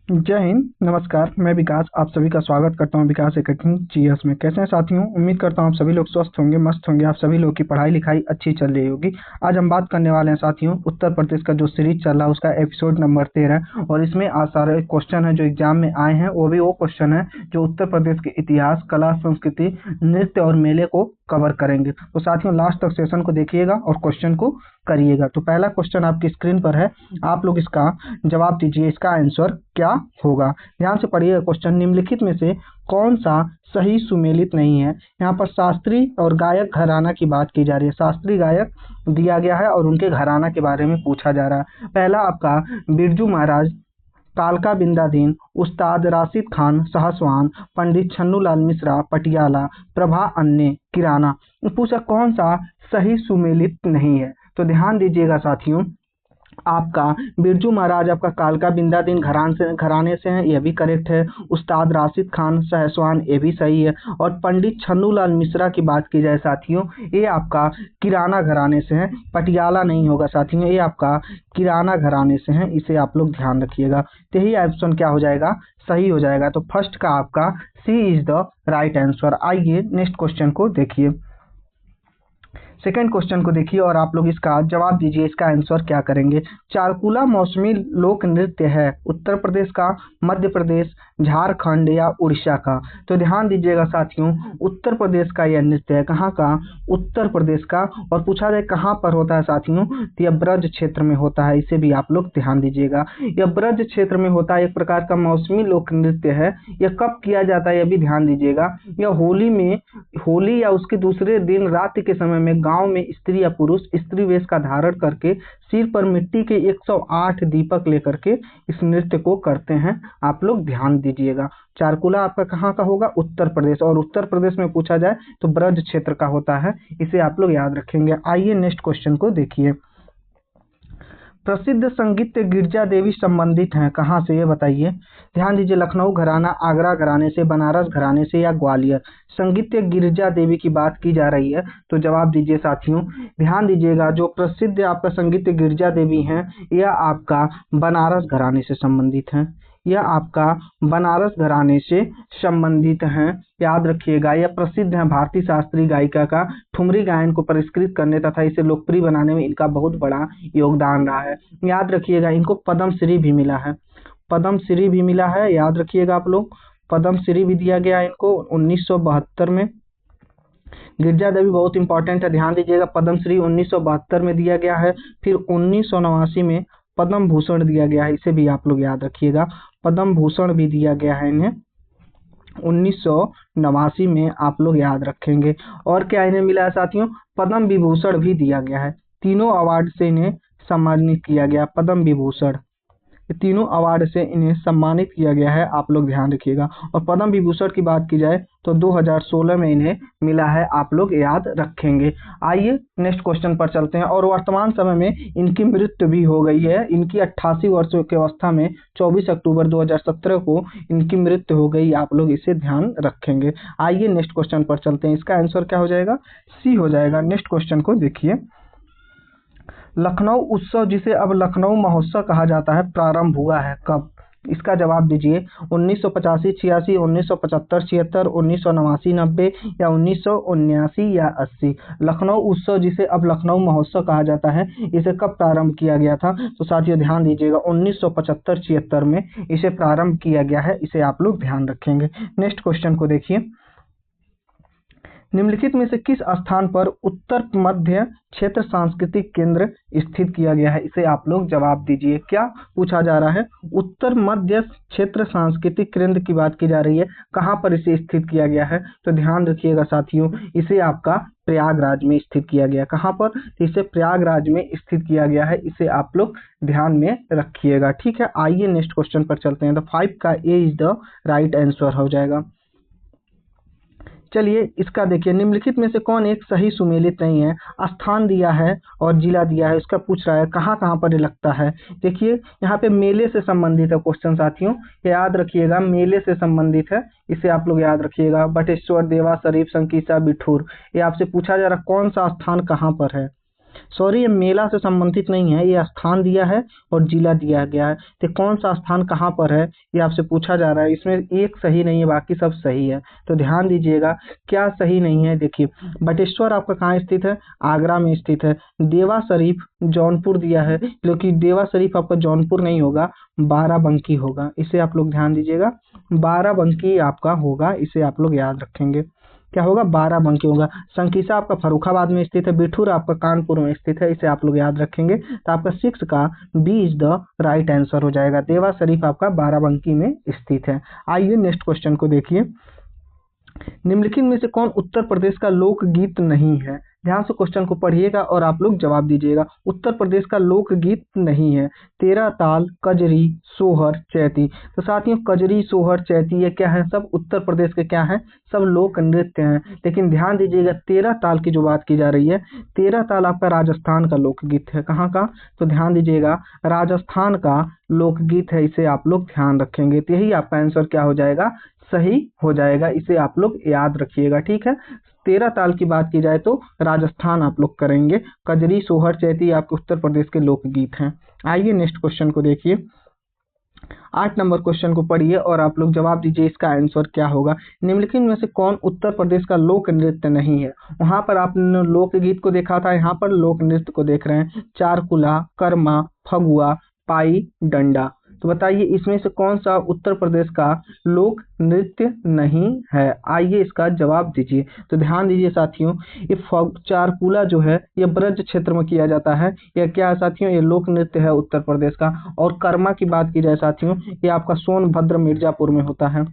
जय हिंद, नमस्कार। मैं विकास आप सभी का स्वागत करता हूं विकास एकेडमी जीएस में। कैसे हैं साथियों? उम्मीद करता हूं आप सभी लोग स्वस्थ होंगे, मस्त होंगे। आप सभी लोग की पढ़ाई लिखाई अच्छी चल रही होगी। आज हम बात करने वाले हैं साथियों उत्तर प्रदेश का जो सीरीज चल रहा है उसका एपिसोड नंबर 13 और इसमें आज सारे क्वेश्चन है जो एग्जाम में आए हैं वो भी वो क्वेश्चन है जो उत्तर प्रदेश के इतिहास, कला, संस्कृति, नृत्य और मेले को कवर करेंगे। तो साथियों लास्ट तक सेशन को देखिएगा और क्वेश्चन को करिएगा। तो पहला क्वेश्चन आपकी स्क्रीन पर है, आप लोग इसका जवाब दीजिए, इसका आंसर क्या होगा। ध्यान से पढ़िएगा क्वेश्चन। निम्नलिखित में से कौन सा सही सुमेलित नहीं है। यहाँ पर शास्त्रीय और गायक घराना की बात की जा रही है। शास्त्रीय गायक दिया गया है और उनके घराना के बारे में पूछा जा रहा है। पहला आपका बिरजू महाराज, कालका बिंदादीन, उस्ताद राशिद खान साहसवान, पंडित छन्नूलाल मिश्रा पटियाला, प्रभा अन्य किराना। पूछा कौन सा सही सुमेलित नहीं है। तो ध्यान दीजिएगा साथियों, आपका बिरजू महाराज आपका कालका बिंदादीन घराने से हैं, यह भी करेक्ट है। उस्ताद राशिद खान साहसवान, ये भी सही है। और पंडित छन्नूलाल मिश्रा की बात की जाए साथियों, ये आपका किराना घराने से हैं, पटियाला नहीं होगा साथियों, ये आपका किराना घराने से हैं। इसे आप लोग ध्यान रखिएगा। तो यही ऑप्शन क्या हो जाएगा, सही हो जाएगा। तो फर्स्ट का आपका सी इज द राइट आंसर। आइए नेक्स्ट क्वेश्चन को देखिए। सेकेंड क्वेश्चन को देखिए और आप लोग इसका जवाब दीजिए, इसका आंसर क्या करेंगे। चारकुला मौसमी लोक नृत्य है उत्तर प्रदेश का, मध्य प्रदेश, झारखंड या उड़ीसा का। तो ध्यान दीजिएगा साथियों, उत्तर प्रदेश का यह नृत्य है। कहाँ का? उत्तर प्रदेश का। और पूछा जाए कहाँ पर होता है साथियों, तो यह ब्रज क्षेत्र में होता है। इसे भी आप लोग ध्यान दीजिएगा, यह ब्रज क्षेत्र में होता है। एक प्रकार का मौसमी लोक नृत्य है। यह कब किया जाता है यह भी ध्यान दीजिएगा। यह होली या उसके दूसरे दिन रात के समय में गांव में स्त्री या पुरुष स्त्री वेश का धारण करके सिर पर मिट्टी के 108 दीपक लेकर के इस नृत्य को करते हैं। आप लोग ध्यान दीजिएगा। चारकुला आपका कहाँ का होगा? उत्तर प्रदेश। और उत्तर प्रदेश में पूछा जाए तो ब्रज क्षेत्र का होता है। इसे आप लोग याद रखेंगे। आइए नेक्स्ट क्वेश्चन को देखिए। प्रसिद्ध संगीत गिरजा देवी संबंधित हैं कहाँ से, ये बताइए। ध्यान दीजिए, लखनऊ घराना, आगरा घराने से, बनारस घराने से या ग्वालियर। संगीत गिरजा देवी की बात की जा रही है तो जवाब दीजिए साथियों। ध्यान दीजिएगा, जो प्रसिद्ध आपका संगीत गिरजा देवी हैं यह आपका बनारस घराने से संबंधित हैं। यह आपका बनारस घराने से संबंधित हैं, याद रखिएगा। यह प्रसिद्ध है भारतीय शास्त्रीय गायिका का ठुमरी गायन को परिष्कृत करने तथा इसे लोकप्रिय बनाने में इनका बहुत बड़ा योगदान रहा है। याद रखिएगा, इनको पद्मश्री भी मिला है। पद्मश्री भी मिला है, याद रखिएगा आप लोग। पद्मश्री भी दिया गया है इनको 1972 में। गिरजा देवी बहुत इंपॉर्टेंट है, ध्यान दीजिएगा। पद्मश्री 1972 में दिया गया है। फिर 1989 में पद्म भूषण दिया गया है, इसे भी आप लोग याद रखिएगा। पद्म भूषण भी दिया गया है इन्हें 1989 में, आप लोग याद रखेंगे। और क्या इन्हें मिला है साथियों? पद्म विभूषण भी दिया गया है। तीनों अवार्ड से इन्हें सम्मानित किया गया। पद्म विभूषण, ये तीनों अवार्ड से इन्हें सम्मानित किया गया है, आप लोग ध्यान रखिएगा। और पद्म विभूषण की बात की जाए तो 2016 में इन्हें मिला है, आप लोग याद रखेंगे। आइए नेक्स्ट क्वेश्चन पर चलते हैं। और वर्तमान समय में इनकी मृत्यु भी हो गई है। इनकी 88 वर्षों की अवस्था में 24 अक्टूबर 2017 को इनकी मृत्यु हो गई, आप लोग इसे ध्यान रखेंगे। आइए नेक्स्ट क्वेश्चन पर चलते हैं। इसका आंसर क्या हो जाएगा? सी हो जाएगा। नेक्स्ट क्वेश्चन को देखिए। लखनऊ उत्सव, जिसे अब लखनऊ महोत्सव कहा जाता है, प्रारंभ हुआ है कब? इसका जवाब दीजिए। 1985, 86, 1975, 76, 1989, 90 या 1979 या 80। लखनऊ उत्सव, जिसे अब लखनऊ महोत्सव कहा जाता है, इसे कब प्रारंभ किया गया था? तो साथियों ध्यान दीजिएगा, 1975-76 में इसे प्रारंभ किया गया है। इसे आप लोग ध्यान रखेंगे। नेक्स्ट क्वेश्चन को देखिए। निम्नलिखित में से किस स्थान पर उत्तर मध्य क्षेत्र सांस्कृतिक केंद्र स्थित किया गया है? इसे आप लोग जवाब दीजिए। क्या पूछा जा रहा है? उत्तर मध्य क्षेत्र सांस्कृतिक केंद्र की बात की जा रही है। कहाँ पर इसे स्थित किया गया है? तो ध्यान रखिएगा साथियों, इसे आपका प्रयागराज में स्थित किया गया। कहाँ पर? तो इसे प्रयागराज में स्थित किया गया है। इसे आप लोग ध्यान में रखिएगा, ठीक है। आइए नेक्स्ट क्वेश्चन पर चलते हैं। तो 5 का ए इज द राइट आंसर हो जाएगा। चलिए इसका देखिए। निम्नलिखित में से कौन एक सही सुमेलित नहीं है? स्थान दिया है और जिला दिया है, इसका पूछ रहा है कहाँ कहाँ पर ये लगता है। देखिए यहाँ पे मेले से संबंधित है क्वेश्चन साथियों, याद रखिएगा, मेले से संबंधित है। इसे आप लोग याद रखिएगा। बटेश्वर, देवा, शरीफ, संकीसा, बिठूर, ये आपसे पूछा जा रहा कौन सा स्थान कहाँ पर है। सॉरी, ये मेला से संबंधित नहीं है, ये स्थान दिया है और जिला दिया गया है। तो कौन सा स्थान कहाँ पर है ये आपसे पूछा जा रहा है। इसमें एक सही नहीं है, बाकी सब सही है। तो ध्यान दीजिएगा क्या सही नहीं है। देखिए, बटेश्वर आपका कहाँ स्थित है? आगरा में स्थित है। देवा शरीफ जौनपुर दिया है, लेकिन देवा शरीफ आपका जौनपुर नहीं होगा, बाराबंकी होगा। इसे आप लोग ध्यान दीजिएगा, बाराबंकी आपका होगा, इसे आप लोग याद रखेंगे। क्या होगा? बाराबंकी होगा। संकिसा आपका फर्रुखाबाद में स्थित है। बिठूर आपका कानपुर में स्थित है, इसे आप लोग याद रखेंगे। तो आपका 6 का B is the right answer हो जाएगा। देवा शरीफ आपका बाराबंकी में स्थित है। आइए नेक्स्ट क्वेश्चन को देखिए। निम्नलिखित में से कौन उत्तर प्रदेश का लोकगीत नहीं है? ध्यान से क्वेश्चन को पढ़िएगा और आप लोग जवाब दीजिएगा। उत्तर प्रदेश का लोकगीत नहीं है। तेरह ताल, कजरी, सोहर, चैती। तो साथियों, कजरी, सोहर, चैती ये क्या है? सब उत्तर प्रदेश के क्या है? सब लोक नृत्य हैं। लेकिन ध्यान दीजिएगा, तेरह ताल की जो बात की जा रही है, तेरह ताल आपका राजस्थान का लोकगीत है। कहाँ का? तो ध्यान दीजिएगा, राजस्थान का लोकगीत है, इसे आप लोग ध्यान रखेंगे। तो यही आपका आंसर क्या हो जाएगा? सही हो जाएगा। इसे आप लोग याद रखिएगा, ठीक है। तेरह ताल की बात की जाए तो राजस्थान आप लोग करेंगे। कजरी, सोहर, चैती आपके उत्तर प्रदेश के लोकगीत हैं। आइए नेक्स्ट क्वेश्चन को देखिए। 8 नंबर क्वेश्चन को पढ़िए और आप लोग जवाब दीजिए, इसका आंसर क्या होगा। निम्नलिखित में से कौन उत्तर प्रदेश का लोक नृत्य नहीं है? वहां पर आपने लोकगीत को देखा था, यहाँ पर लोक नृत्य को देख रहे हैं। चारकुला, कर्मा, फगुआ, पाई, डंडा। तो बताइए इसमें से कौन सा उत्तर प्रदेश का लोक नृत्य नहीं है? आइए इसका जवाब दीजिए। तो ध्यान दीजिए साथियों, ये चारकुला जो है ये ब्रज क्षेत्र में किया जाता है। यह क्या है साथियों? ये लोक नृत्य है उत्तर प्रदेश का। और कर्मा की बात की जाए साथियों, ये आपका सोनभद्र मिर्जापुर में होता है।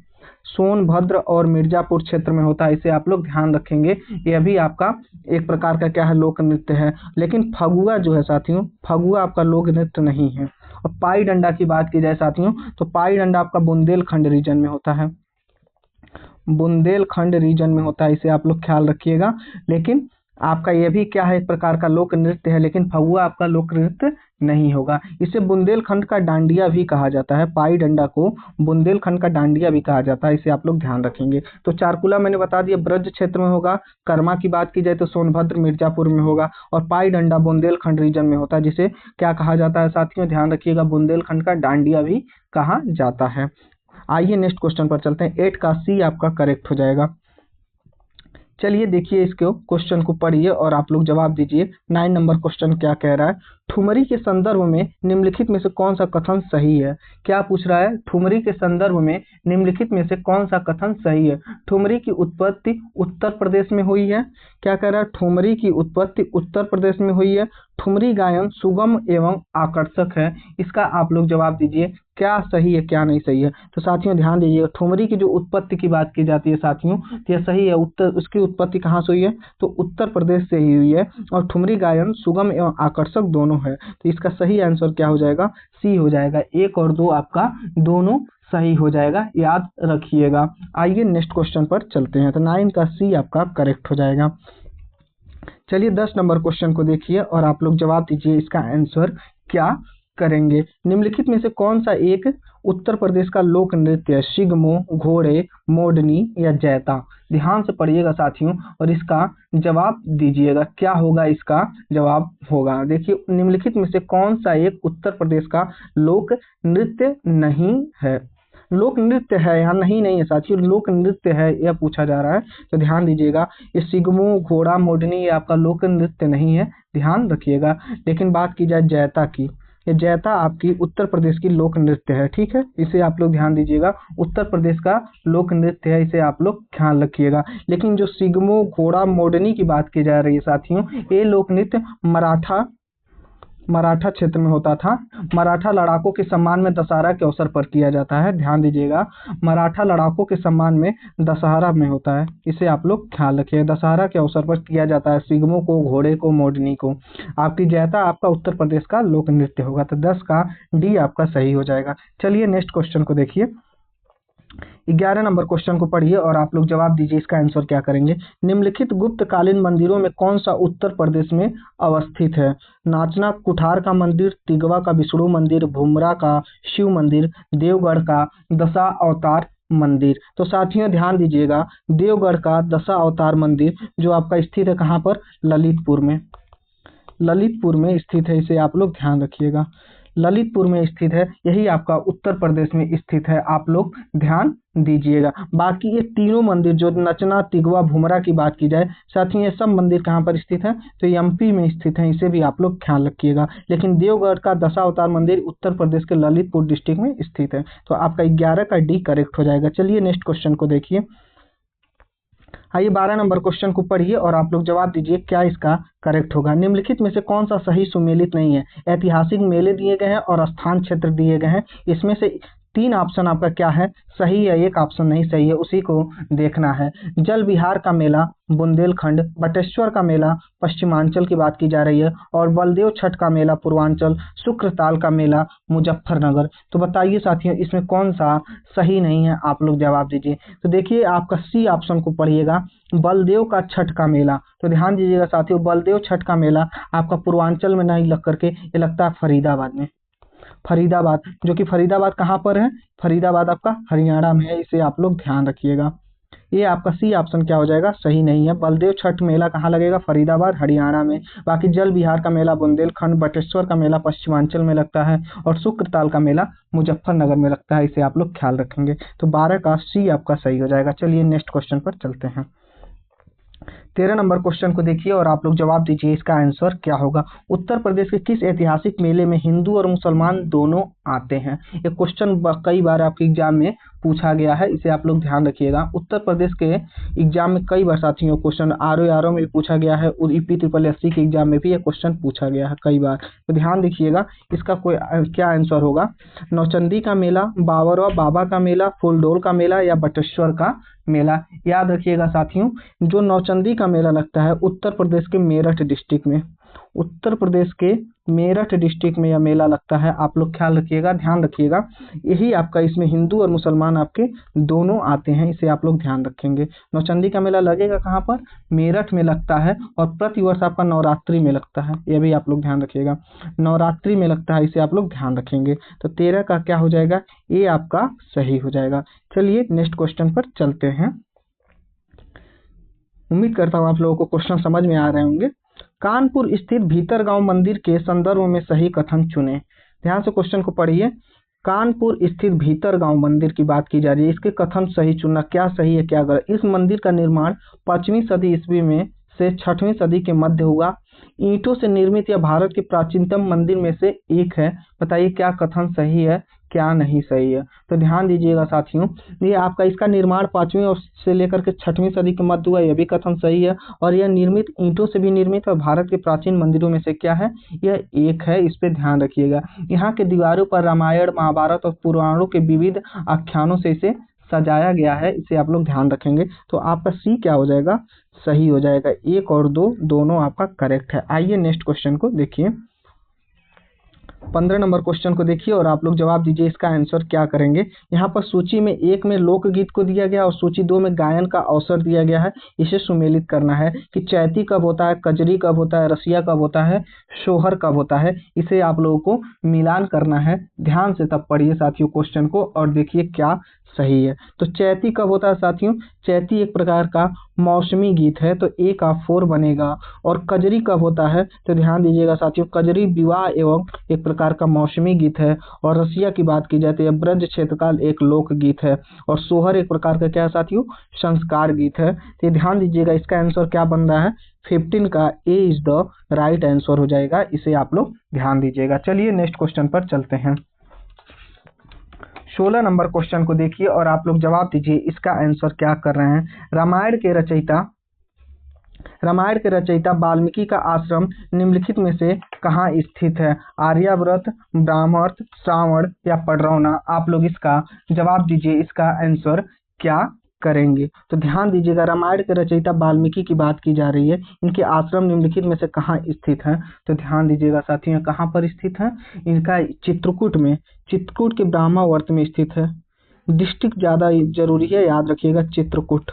सोनभद्र और मिर्जापुर क्षेत्र में होता है, इसे आप लोग ध्यान रखेंगे। यह भी आपका एक प्रकार का क्या है? लोक नृत्य है। लेकिन फगुआ जो है साथियों, फगुआ आपका लोक नृत्य नहीं है। और पाई डंडा की बात की जाए साथियों, तो पाई डंडा आपका बुंदेलखंड रीजन में होता है। बुंदेलखंड रीजन में होता है, इसे आप लोग ख्याल रखिएगा। लेकिन आपका यह भी क्या है? एक प्रकार का लोक नृत्य है, लेकिन फगुआ आपका लोक नृत्य नहीं होगा। इसे बुंदेलखंड का डांडिया भी कहा जाता है। पाई डंडा को बुंदेलखंड का डांडिया भी कहा जाता है, इसे आप लोग ध्यान रखेंगे। तो चारकुला मैंने बता दिया ब्रज क्षेत्र में होगा। कर्मा की बात की जाए तो सोनभद्र मिर्जापुर में होगा। और पाई डंडा बुंदेलखंड रीजन में होता है, जिसे क्या कहा जाता है साथियों? ध्यान रखिएगा, बुंदेलखंड का डांडिया भी कहा जाता है। आइए नेक्स्ट क्वेश्चन पर चलते हैं। 8 का सी आपका करेक्ट हो जाएगा। चलिए देखिए, इसको क्वेश्चन को पढ़िए और आप लोग जवाब दीजिए। 9 नंबर क्वेश्चन क्या कह रहा है? ठुमरी के संदर्भ में निम्नलिखित में से कौन सा कथन सही है? क्या पूछ रहा है? ठुमरी के संदर्भ में निम्नलिखित में से कौन सा कथन सही है? ठुमरी की उत्पत्ति उत्तर प्रदेश में हुई है। क्या कह रहा है? ठुमरी की उत्पत्ति उत्तर प्रदेश में हुई है। ठुमरी गायन सुगम एवं आकर्षक है। इसका आप लोग जवाब दीजिए, क्या सही है क्या नहीं सही है। तो साथियों ध्यान दीजिएगा, ठुमरी की जो उत्पत्ति की बात की जाती है साथियों, तो यह सही है। उसकी उत्पत्ति कहाँ से हुई है? तो उत्तर प्रदेश से ही हुई है। और ठुमरी गायन सुगम एवं आकर्षक दोनों है। तो इसका सही आंसर क्या हो जाएगा? सी हो जाएगा। 1 और 2 आपका दोनों सही हो जाएगा, याद रखिएगा। आइए नेक्स्ट क्वेश्चन पर चलते हैं। तो 9 का सी आपका करेक्ट हो जाएगा। चलिए 10 नंबर क्वेश्चन को देखिए और आप लोग जवाब दीजिए, इसका आंसर क्या करेंगे। निम्नलिखित में से कौन सा एक उत्तर प्रदेश का लोक नृत्य है? शिगमो, घोड़े, मोडनी या जैता। ध्यान से पढ़िएगा साथियों और इसका जवाब दीजिएगा। क्या होगा इसका जवाब? होगा देखिए, निम्नलिखित में से कौन सा एक उत्तर प्रदेश का लोक नृत्य नहीं है? लोक नृत्य है, यहाँ नहीं नहीं है साथियों, लोक नृत्य है यह पूछा जा रहा है। तो ध्यान दीजिएगा, ये सिगमो, घोड़ा, मोडनी ये आपका लोक नृत्य नहीं है, ध्यान रखिएगा। लेकिन बात की जाए जैता की, ये जैता आपकी उत्तर प्रदेश की लोक नृत्य है, ठीक है। इसे आप लोग ध्यान दीजिएगा, उत्तर प्रदेश का लोक नृत्य है, इसे आप लोग ख्याल रखिएगा। लेकिन जो सिगमो, घोड़ा, मोडनी की बात की जा रही है साथियों, ये लोक नृत्य मराठा क्षेत्र में होता था। मराठा लड़ाकों के सम्मान में दशहरा के अवसर पर किया जाता है। ध्यान दीजिएगा, मराठा लड़ाकों के सम्मान में दशहरा में होता है, इसे आप लोग ख्याल रखिए। दशहरा के अवसर पर किया जाता है सिगमों को, घोड़े को, मोडनी को। आपकी जैता आपका उत्तर प्रदेश का लोक नृत्य होगा। तो 10 का डी आपका सही हो जाएगा। चलिए नेक्स्ट क्वेश्चन को देखिए। 11 नंबर क्वेश्चन को पढ़िए और आप लोग जवाब दीजिए, इसका आंसर क्या करेंगे। निम्नलिखित गुप्तकालीन मंदिरों में कौन सा उत्तर प्रदेश में अवस्थित है? नाचना कुठार का मंदिर, तिगवा का विष्णु मंदिर, भुमरा का शिव मंदिर, देवगढ़ का दशा अवतार मंदिर। तो साथियों ध्यान दीजिएगा, देवगढ़ का दशा अवतार मंदिर जो आपका स्थित है कहाँ पर? ललितपुर में। ललितपुर में स्थित है, इसे आप लोग ध्यान रखिएगा। ललितपुर में स्थित है, यही आपका उत्तर प्रदेश में स्थित है, आप लोग ध्यान दीजिएगा। बाकी ये तीनों मंदिर जो नचना, तिगवा, भुमरा की बात की जाए, साथ ही ये सब मंदिर कहाँ पर स्थित है, तो एमपी में स्थित है, इसे भी आप लोग ख्याल रखिएगा। लेकिन देवगढ़ का दशावतार मंदिर उत्तर प्रदेश के ललितपुर डिस्ट्रिक्ट में स्थित है, तो आपका 11 का डी करेक्ट हो जाएगा। चलिए नेक्स्ट क्वेश्चन को देखिए। आइए 12 नंबर क्वेश्चन को पढ़िए और आप लोग जवाब दीजिए क्या इसका करेक्ट होगा। निम्नलिखित में से कौन सा सही सुमेलित नहीं है। ऐतिहासिक मेले दिए गए हैं और स्थान क्षेत्र दिए गए हैं, इसमें से 3 ऑप्शन आपका क्या है, सही है, 1 ऑप्शन नहीं सही है, उसी को देखना है। जल विहार का मेला बुंदेलखंड, बटेश्वर का मेला पश्चिमांचल की बात की जा रही है, और बलदेव छठ का मेला पूर्वांचल, शुक्रताल का मेला मुजफ्फरनगर। तो बताइए साथियों इसमें कौन सा सही नहीं है, आप लोग जवाब दीजिए। तो देखिए आपका सी ऑप्शन को पढ़िएगा, बलदेव का छठ का मेला। तो ध्यान दीजिएगा साथियों, बलदेव छठ का मेला आपका पूर्वांचल में नहीं लग करके ये लगता है फरीदाबाद में। फरीदाबाद, जो कि फरीदाबाद कहाँ पर है, फरीदाबाद आपका हरियाणा में है, इसे आप लोग ध्यान रखिएगा। ये आपका सी ऑप्शन क्या हो जाएगा, सही नहीं है। बलदेव छठ मेला कहाँ लगेगा, फरीदाबाद हरियाणा में। बाकी जल विहार का मेला बुंदेलखंड, बटेश्वर का मेला पश्चिमांचल में लगता है, और शुक्रताल का मेला मुजफ्फरनगर में लगता है, इसे आप लोग ख्याल रखेंगे। तो 12 का सी आपका सही हो जाएगा। चलिए नेक्स्ट क्वेश्चन पर चलते हैं। 13 नंबर क्वेश्चन को देखिए और आप लोग जवाब दीजिए इसका आंसर क्या होगा। उत्तर प्रदेश के किस ऐतिहासिक मेले में हिंदू और मुसलमान दोनों आते हैं। ये क्वेश्चन कई बार आपके एग्जाम में पूछा गया है, इसे आप लोग ध्यान रखिएगा। उत्तर प्रदेश के एग्जाम में कई बार साथियों क्वेश्चन आर में भी पूछा गया है, और EPSSC के एग्जाम में भी ये क्वेश्चन पूछा गया है कई बार। तो ध्यान देखिएगा इसका कोई क्या आंसर होगा। नौचंदी का मेला, बाबरवा बाबा का मेला, फूलडोल का मेला, या बटेश्वर का मेला। याद रखिएगा साथियों, जो नौचंदी का मेला लगता है उत्तर प्रदेश के मेरठ डिस्ट्रिक्ट में, उत्तर प्रदेश के मेरठ डिस्ट्रिक्ट में यह मेला लगता है, आप लोग ख्याल रखिएगा, ध्यान रखिएगा। यही आपका इसमें हिंदू और मुसलमान आपके दोनों आते हैं, इसे आप लोग ध्यान रखेंगे। नौचंदी का मेला लगेगा कहाँ पर, मेरठ में लगता है, और प्रतिवर्ष आपका नवरात्रि में लगता है, यह भी आप लोग ध्यान रखिएगा, नवरात्रि में लगता है, इसे आप लोग ध्यान रखेंगे। तो 13 का क्या हो जाएगा, ये आपका सही हो जाएगा। चलिए नेक्स्ट क्वेश्चन पर चलते हैं। उम्मीद करता हूँ आप लोगों को क्वेश्चन समझ में आ रहे होंगे। कानपुर स्थित भीतरगांव मंदिर के संदर्भ में सही कथन चुने। ध्यान से क्वेश्चन को पढ़िए। कानपुर स्थित भीतरगांव मंदिर की बात की जा रही है, इसके कथन सही चुनना, क्या सही है क्या गलत। इस मंदिर का निर्माण 5वीं सदी ईस्वी में से 6वीं सदी के मध्य हुआ। ईंटों से निर्मित यह भारत के प्राचीनतम मंदिर में से एक है। बताइए क्या कथन सही है क्या नहीं सही है। तो ध्यान दीजिएगा साथियों, ये आपका इसका निर्माण 5वीं से लेकर के 6वीं सदी के मध्य हुआ, यह भी कथन सही है। और यह निर्मित ईंटों से भी निर्मित और भारत के प्राचीन मंदिरों में से क्या है, यह एक है, इस पे ध्यान रखिएगा। यहाँ के दीवारों पर रामायण, महाभारत और पुराणों के विविध आख्यानों से इसे सजाया गया है, इसे आप लोग ध्यान रखेंगे। तो आपका सी क्या हो जाएगा, सही हो जाएगा। 1 और 2 दोनों आपका करेक्ट है। आइए नेक्स्ट क्वेश्चन को देखिए। 15 नंबर क्वेश्चन को देखिए और आप लोग जवाब दीजिए इसका आंसर क्या करेंगे। यहाँ पर सूची में 1 में लोकगीत को दिया गया और सूची 2 में गायन का अवसर दिया गया है। इसे सुमेलित करना है कि चैती कब होता है, कजरी कब होता है, रसिया कब होता है, सोहर कब होता है। इसे आप लोगों को मिलान करना है। ध्यान से तब पढ़िए साथियों क्वेश्चन को और देखिए क्या सही है। तो चैती कब होता है साथियों, चैती एक प्रकार का मौसमी गीत है, तो 1 ऑफ 4 बनेगा। और कजरी कब होता है, तो ध्यान दीजिएगा साथियों, कजरी विवाह एवं एक प्रकार का मौसमी गीत है। और रसिया की बात की जाती है, ब्रज क्षेत्र का एक लोक गीत है। और सोहर एक प्रकार का क्या है साथियों, संस्कार गीत है। तो ध्यान दीजिएगा इसका आंसर क्या बन रहा है, 15 का ए इज द राइट आंसर हो जाएगा, इसे आप लोग ध्यान दीजिएगा। चलिए नेक्स्ट क्वेश्चन पर चलते हैं। 16 नंबर क्वेश्चन को देखिए और आप लोग जवाब दीजिए इसका आंसर क्या कर रहे हैं। रामायण के रचयिता वाल्मीकि का आश्रम निम्नलिखित में से कहाँ स्थित है। आर्यावर्त, ब्राह्मण, श्रावण या पडरौना। आप लोग इसका जवाब दीजिए, इसका आंसर क्या करेंगे। तो ध्यान दीजिएगा, रामायण के रचयिता वाल्मीकि की बात की जा रही है, इनके आश्रम निम्नलिखित में से कहाँ स्थित है। तो ध्यान दीजिएगा साथियों, कहाँ पर स्थित है, इनका चित्रकूट में, चित्रकूट के ब्राह्मणवर्त में स्थित है। डिस्ट्रिक्ट ज्यादा जरूरी है, याद रखिएगा चित्रकूट।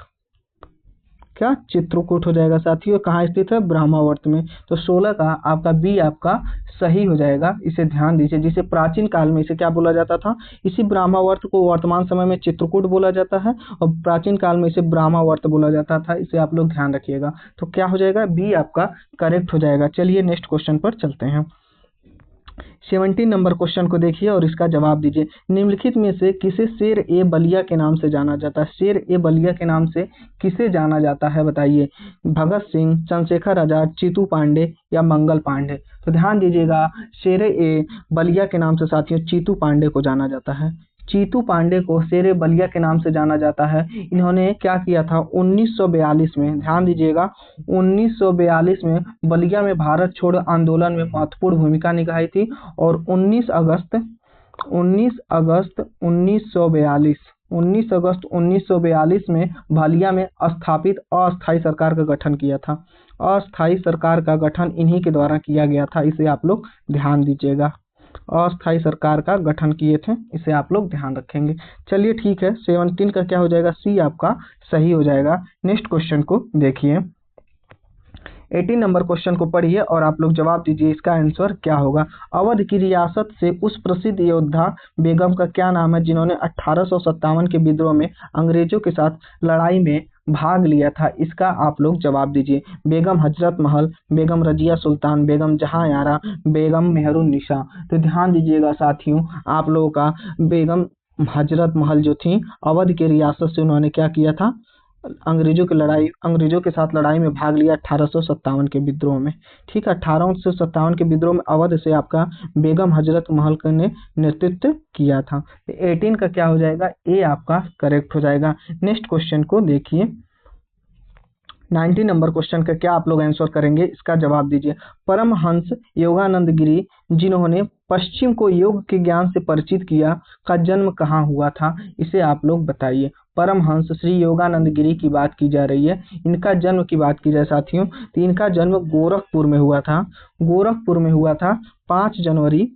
क्या चित्रकूट हो जाएगा साथियों। कहाँ स्थित है, ब्रह्मावर्त में। तो 16 का आपका बी आपका सही हो जाएगा, इसे ध्यान दीजिए। जिसे प्राचीन काल में इसे क्या बोला जाता था, इसी ब्रह्मावर्त को वर्तमान समय में चित्रकूट बोला जाता है और प्राचीन काल में इसे ब्रह्मावर्त बोला जाता था, इसे आप लोग ध्यान रखिएगा। तो क्या हो जाएगा, बी आपका करेक्ट हो जाएगा। चलिए नेक्स्ट क्वेश्चन पर चलते हैं। 17 नंबर क्वेश्चन को देखिए और इसका जवाब दीजिए। निम्नलिखित में से किसे शेर ए बलिया के नाम से जाना जाता है, शेर ए बलिया के नाम से किसे जाना जाता है बताइए। भगत सिंह, चंद्रशेखर आजाद, चीतू पांडे या मंगल पांडे। तो ध्यान दीजिएगा, शेर ए बलिया के नाम से साथियों चीतू पांडे को जाना जाता है। चीतू पांडे को शेर बलिया के नाम से जाना जाता है। इन्होंने क्या किया था 1942 में, ध्यान दीजिएगा 1942 में बलिया में भारत छोड़ो आंदोलन में महत्वपूर्ण भूमिका निभाई थी और 19 अगस्त 1942 में बलिया में स्थापित अस्थायी सरकार का गठन किया था। अस्थायी सरकार का गठन इन्हीं के द्वारा किया गया था, इसे आप लोग ध्यान दीजिएगा। अस्थायी सरकार का गठन किए थे, इसे आप लोग ध्यान रखेंगे। चलिए ठीक है, 17 का क्या हो जाएगा, सी आपका सही हो जाएगा। नेक्स्ट क्वेश्चन को देखिए। 18 नंबर क्वेश्चन को पढ़िए और आप लोग जवाब दीजिए, इसका आंसर क्या होगा। अवध की रियासत से उस प्रसिद्ध योद्धा बेगम का क्या नाम है जिन्होंने 1857 के विद्रोह में अंग्रेजों के साथ लड़ाई में भाग लिया था, इसका आप लोग जवाब दीजिए। बेगम हजरत महल, बेगम रजिया सुल्तान, बेगम जहां यारा, बेगम मेहरुन्निसा। तो ध्यान दीजिएगा साथियों, आप लोगों का बेगम हजरत महल जो थी अवध के रियासत से, उन्होंने क्या किया था, अंग्रेजों के साथ लड़ाई में भाग लिया 1857 के विद्रोह में। ठीक है, 1857 के विद्रोह में अवध से आपका बेगम हजरत महल ने नेतृत्व किया था। 18 का क्या हो जाएगा, ए आपका करेक्ट हो जाएगा। नेक्स्ट क्वेश्चन को देखिए। 19 नंबर क्वेश्चन का क्या आप लोग आंसर करेंगे, इसका जवाब दीजिए। परमहंस योगानंद गिरी, जिन्होंने पश्चिम को योग के ज्ञान से परिचित किया, का जन्म कहाँ हुआ था, इसे आप लोग बताइए। परमहंस श्री योगानंद गिरी की बात की जा रही है, इनका जन्म की बात की जाए साथियों तो इनका जन्म गोरखपुर में हुआ था। गोरखपुर में हुआ था 5 जनवरी,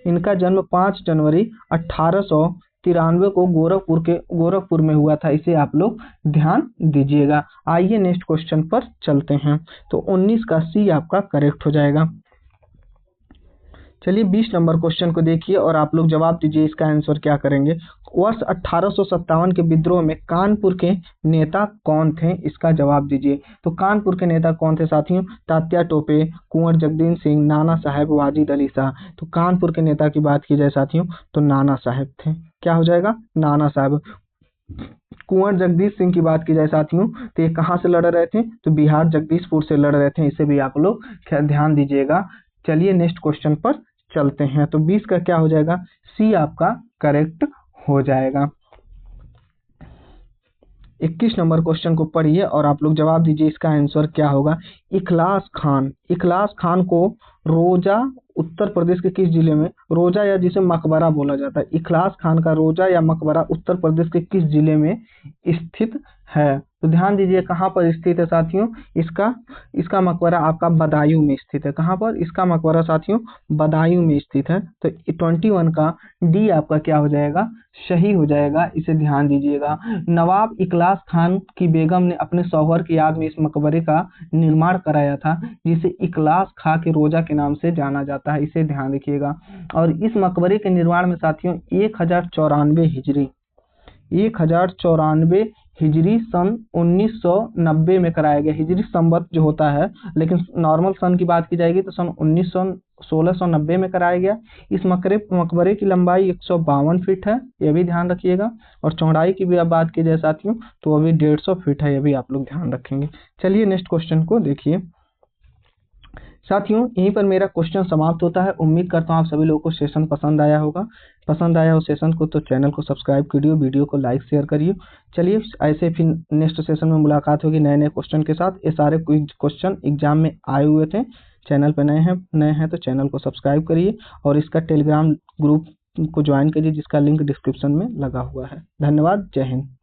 इनका जन्म 5 जनवरी 1893 को गोरखपुर में हुआ था, इसे आप लोग ध्यान दीजिएगा। आइए नेक्स्ट क्वेश्चन पर चलते हैं। तो 19 का सी आपका करेक्ट हो जाएगा। चलिए 20 नंबर क्वेश्चन को देखिए और आप लोग जवाब दीजिए, इसका आंसर क्या करेंगे। वर्ष 1857 के विद्रोह में कानपुर के नेता कौन थे, इसका जवाब दीजिए। तो कानपुर के नेता कौन थे साथियों, तात्या टोपे, कुंवर जगदीश सिंह, नाना साहेब, वाजिद अली शाह। तो कानपुर के नेता की बात की जाए साथियों तो नाना साहेब थे, क्या हो जाएगा, नाना साहब। कुंवर जगदीश सिंह की बात की जाए साथियों तो ये कहाँ से लड़ रहे थे, तो बिहार जगदीशपुर से लड़ रहे थे, इसे भी आप लोग ध्यान दीजिएगा। चलिए नेक्स्ट क्वेश्चन पर चलते हैं। तो 20 का क्या हो जाएगा, सी आपका करेक्ट हो जाएगा। 21 नंबर क्वेश्चन को पढ़िए और आप लोग जवाब दीजिए, इसका आंसर क्या होगा। इखलास खान को रोजा उत्तर प्रदेश के किस जिले में, रोजा या जिसे मकबरा बोला जाता है, इखलास खान का रोजा या मकबरा उत्तर प्रदेश के किस जिले में स्थित है। तो ध्यान दीजिए कहाँ पर स्थित है साथियों, इसका मकबरा आपका बदायूं में स्थित है। कहाँ पर, इसका मकबरा साथियों बदायूं में स्थित है। तो 21 का डी आपका क्या हो जाएगा, सही हो जाएगा, इसे ध्यान दीजिएगा। नवाब इखलास खान की बेगम ने अपने शौहर की याद में इस मकबरे का निर्माण कराया था, जिसे इखलास खां के रोजा के नाम से जाना जाता है, इसे ध्यान रखिएगा। और इस मकबरे के निर्माण में साथियों 1094 हिजरी सन 1990 में कराया गया। हिजरी संवत जो होता है, लेकिन नॉर्मल सन की बात की जाएगी तो सन 1690 में कराया गया। इस मकबरे की लंबाई 152 फीट है, यह भी ध्यान रखिएगा। और चौड़ाई की भी बात की जाए साथियों तो वो भी 150 फीट है, यह भी आप लोग ध्यान रखेंगे। चलिए नेक्स्ट क्वेश्चन को देखिए साथियों, यहीं पर मेरा क्वेश्चन समाप्त होता है। उम्मीद करता हूँ आप सभी लोगों को सेशन पसंद आया होगा। पसंद आया हो सेशन को तो चैनल को सब्सक्राइब करिए, वीडियो को लाइक शेयर करिए। चलिए ऐसे फिर नेक्स्ट सेशन में मुलाकात होगी नए नए क्वेश्चन के साथ। ये सारे क्वेश्चन एग्जाम में आए हुए थे। चैनल पर नए हैं तो चैनल को सब्सक्राइब करिए और इसका टेलीग्राम ग्रुप को ज्वाइन करिए, जिसका लिंक डिस्क्रिप्शन में लगा हुआ है। धन्यवाद, जय हिंद।